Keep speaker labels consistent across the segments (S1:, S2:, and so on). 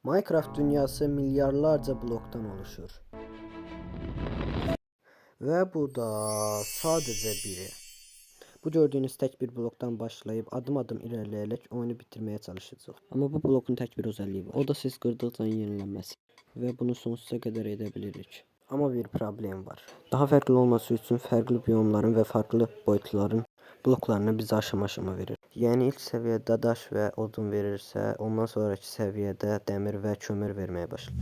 S1: Minecraft dünyası milyarlarca bloktan oluşur. Ve bu da sadece biri. Bu gördüğünüz tek bir bloktan başlayıp adım adım ilerleyerek oyunu bitirmeye çalışacağız. Ama bu blokun tek bir özelliği var. O da siz kırdıkça yenilenmesi. Ve bunu sonsuza kadar edebiliriz. Ama bir problem var. Daha farklı olması için farklı biyomların ve farklı boyutların bloklarını bize aşama aşama verir. Yani ilk seviyede daş ve odun verirse, ondan sonraki seviyede demir ve kömür vermeye başlar.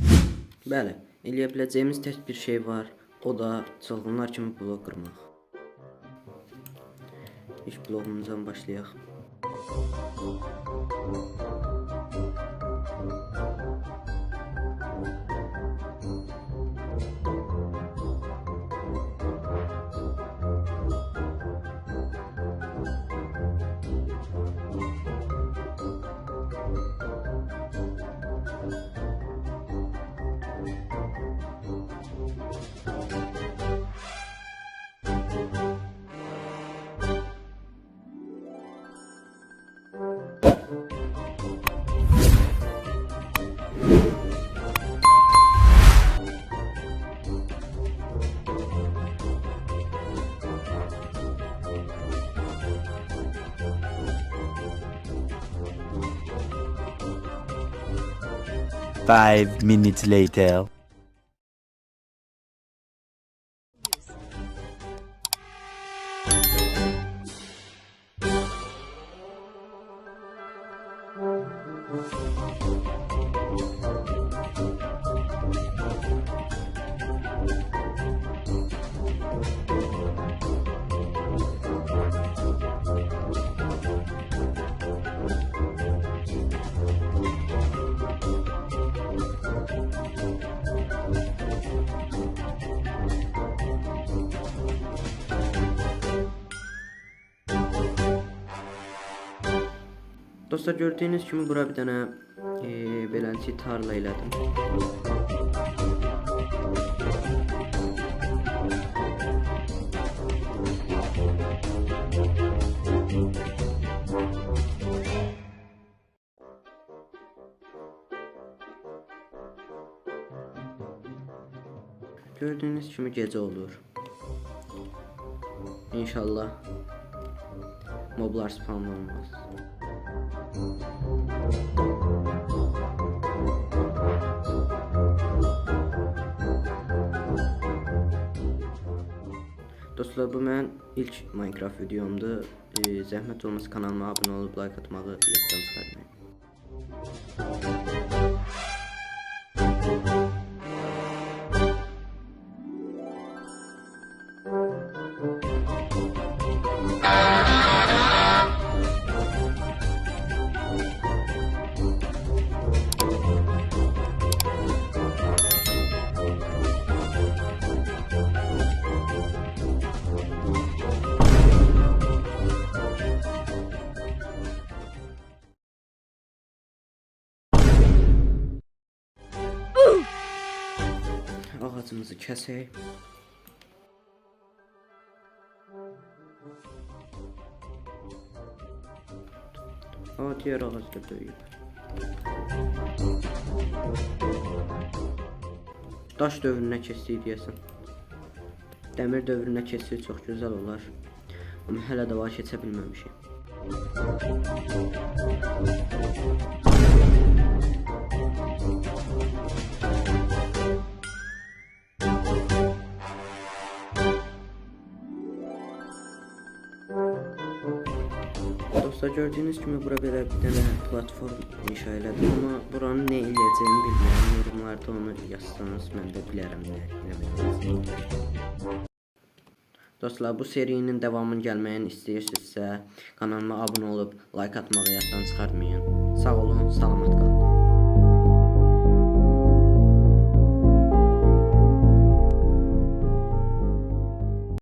S1: Bəli, eləyə biləcəyimiz tək bir şey var. O da çılgınlar kimi blok qırmaq. İlk bloğumuzdan başlayaq.
S2: Five minutes later.
S1: Dostlar, gördüğünüz kimi bura bir dənə beləncə tarla elədim. Gördüğünüz kimi gece olur. İnşallah moblar spawn olmaz. Dostlar, bu mənim ilk Minecraft videomdur. Zəhmət olmasa kanalıma abunə olub like atmağı yaddan çıxarmayın. Ağacımızı kəsək. Diğer ağac da böyüyüb. Daş dövrünə keçdik deyəsən. Dəmir dövrünə keçsək çox gözəl olar. Amma hələ də var, keçə bilməmişik. Dostlar, gördüğünüz kimi bura belə bir dənə platform inşa elədim, amma buranın nə eləyəcəyimi bilmirəm. Yorumlarda onu yazsanız mən də bilərəm nə eləməyəcəyimi. Dostlar, bu serinin devamının gəlməyini istəyirsinizsə kanalıma abunə olub like atmağı yaddan çıxarmayın. Sağ olun, salamat qalın.